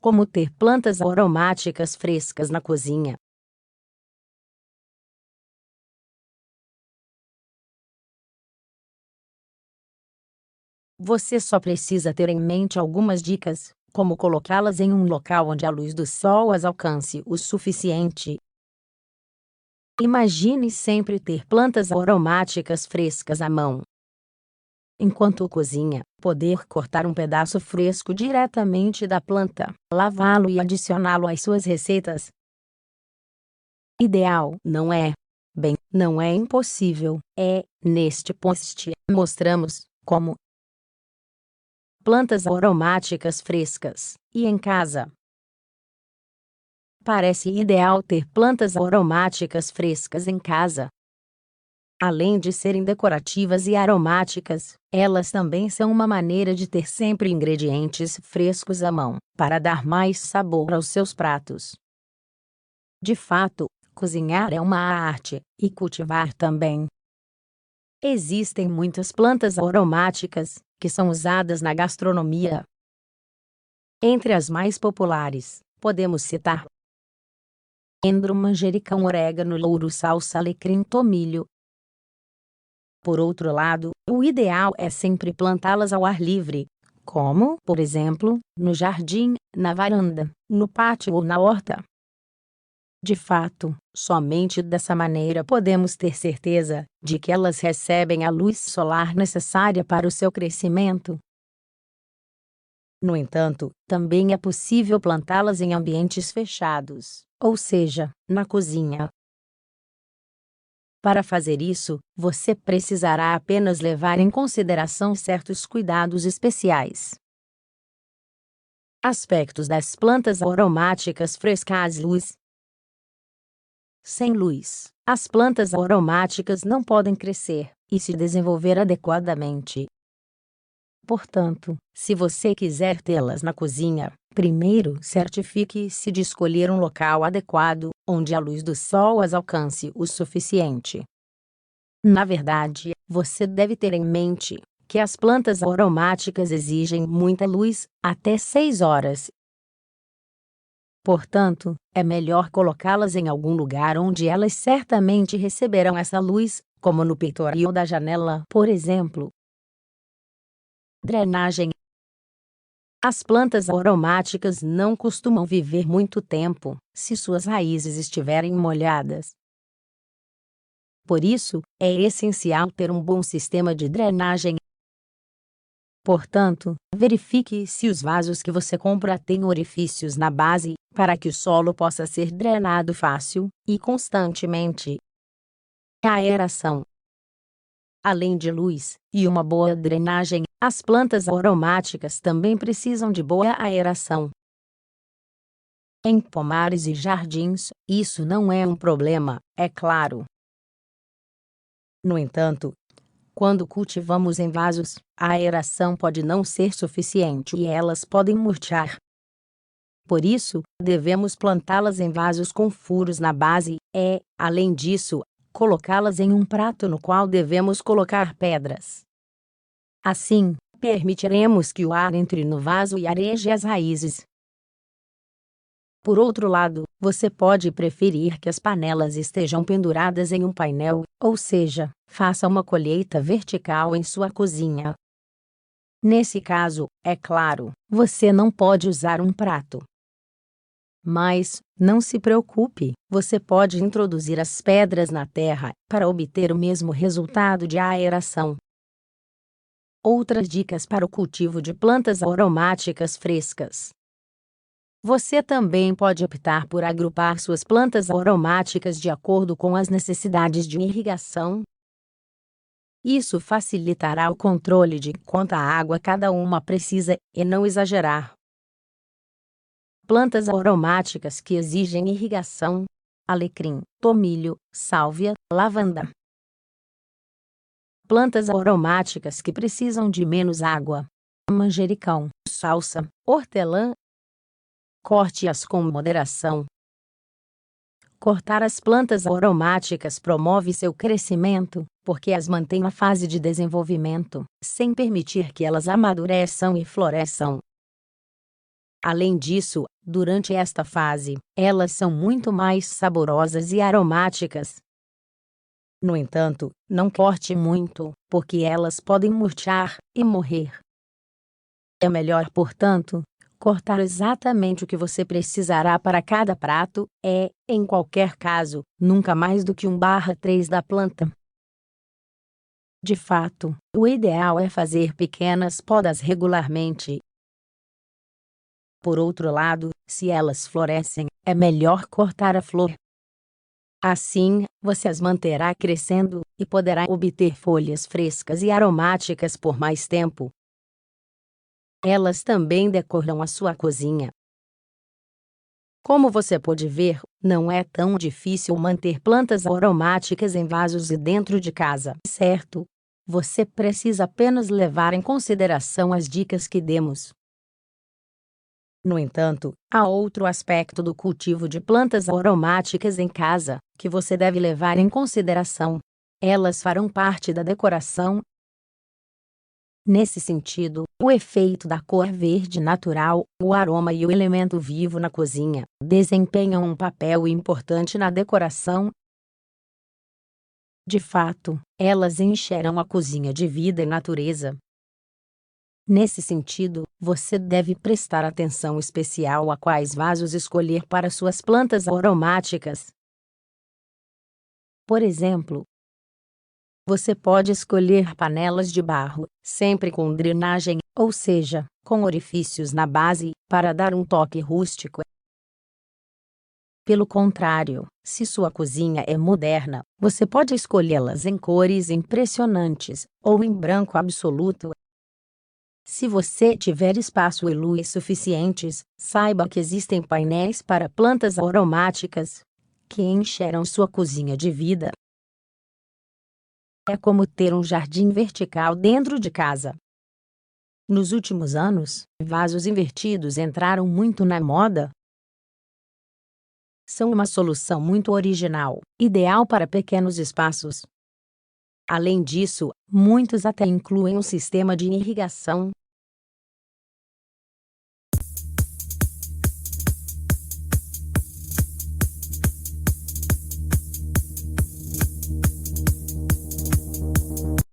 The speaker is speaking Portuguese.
Como ter plantas aromáticas frescas na cozinha. Você só precisa ter em mente algumas dicas, como colocá-las em um local onde a luz do sol as alcance o suficiente. Imagine sempre ter plantas aromáticas frescas à mão. Enquanto cozinha, poder cortar um pedaço fresco diretamente da planta, lavá-lo e adicioná-lo às suas receitas. Ideal, não é? Bem, não é impossível. Neste post, mostramos como plantas aromáticas frescas, e em casa. Parece ideal ter plantas aromáticas frescas em casa. Além de serem decorativas e aromáticas, elas também são uma maneira de ter sempre ingredientes frescos à mão, para dar mais sabor aos seus pratos. De fato, cozinhar é uma arte, e cultivar também. Existem muitas plantas aromáticas, que são usadas na gastronomia. Entre as mais populares, podemos citar endro, manjericão, orégano, louro, salsa, alecrim, tomilho. Por outro lado, o ideal é sempre plantá-las ao ar livre, como, por exemplo, no jardim, na varanda, no pátio ou na horta. De fato, somente dessa maneira podemos ter certeza de que elas recebem a luz solar necessária para o seu crescimento. No entanto, também é possível plantá-las em ambientes fechados, ou seja, na cozinha. Para fazer isso, você precisará apenas levar em consideração certos cuidados especiais. Aspectos das plantas aromáticas frescas: luz. Sem luz, as plantas aromáticas não podem crescer e se desenvolver adequadamente. Portanto, se você quiser tê-las na cozinha, primeiro certifique-se de escolher um local adequado, onde a luz do sol as alcance o suficiente. Na verdade, você deve ter em mente que as plantas aromáticas exigem muita luz, até 6 horas. Portanto, é melhor colocá-las em algum lugar onde elas certamente receberão essa luz, como no peitoril da janela, por exemplo. Drenagem. As plantas aromáticas não costumam viver muito tempo, se suas raízes estiverem molhadas. Por isso, é essencial ter um bom sistema de drenagem. Portanto, verifique se os vasos que você compra têm orifícios na base, para que o solo possa ser drenado fácil e constantemente. Aeração. Além de luz e uma boa drenagem, as plantas aromáticas também precisam de boa aeração. Em pomares e jardins, isso não é um problema, é claro. No entanto, quando cultivamos em vasos, a aeração pode não ser suficiente e elas podem murchar. Por isso, devemos plantá-las em vasos com furos na base além disso, colocá-las em um prato no qual devemos colocar pedras. Assim, permitiremos que o ar entre no vaso e areje as raízes. Por outro lado, você pode preferir que as panelas estejam penduradas em um painel, ou seja, faça uma colheita vertical em sua cozinha. Nesse caso, é claro, você não pode usar um prato. Mas, não se preocupe, você pode introduzir as pedras na terra, para obter o mesmo resultado de aeração. Outras dicas para o cultivo de plantas aromáticas frescas. Você também pode optar por agrupar suas plantas aromáticas de acordo com as necessidades de irrigação. Isso facilitará o controle de quanta água cada uma precisa, e não exagerar. Plantas aromáticas que exigem irrigação: alecrim, tomilho, sálvia, lavanda. Plantas aromáticas que precisam de menos água: manjericão, salsa, hortelã. Corte-as com moderação. Cortar as plantas aromáticas promove seu crescimento, porque as mantém na fase de desenvolvimento, sem permitir que elas amadureçam e floresçam. Além disso, Durante esta fase, elas são muito mais saborosas e aromáticas. No entanto, não corte muito, porque elas podem murchar e morrer. É melhor, portanto, cortar exatamente o que você precisará para cada prato, em qualquer caso, nunca mais do que 1/3 da planta. De fato, o ideal é fazer pequenas podas regularmente. Por outro lado, se elas florescem, é melhor cortar a flor. Assim, você as manterá crescendo e poderá obter folhas frescas e aromáticas por mais tempo. Elas também decoram a sua cozinha. Como você pode ver, não é tão difícil manter plantas aromáticas em vasos e dentro de casa, certo? Você precisa apenas levar em consideração as dicas que demos. No entanto, há outro aspecto do cultivo de plantas aromáticas em casa que você deve levar em consideração. Elas farão parte da decoração. Nesse sentido, o efeito da cor verde natural, o aroma e o elemento vivo na cozinha desempenham um papel importante na decoração. De fato, elas encherão a cozinha de vida e natureza. Nesse sentido, você deve prestar atenção especial a quais vasos escolher para suas plantas aromáticas. Por exemplo, você pode escolher panelas de barro, sempre com drenagem, ou seja, com orifícios na base, para dar um toque rústico. Pelo contrário, se sua cozinha é moderna, você pode escolhê-las em cores impressionantes, ou em branco absoluto. Se você tiver espaço e luz suficientes, saiba que existem painéis para plantas aromáticas que encherão sua cozinha de vida. É como ter um jardim vertical dentro de casa. Nos últimos anos, vasos invertidos entraram muito na moda. São uma solução muito original, ideal para pequenos espaços. Além disso, muitos até incluem um sistema de irrigação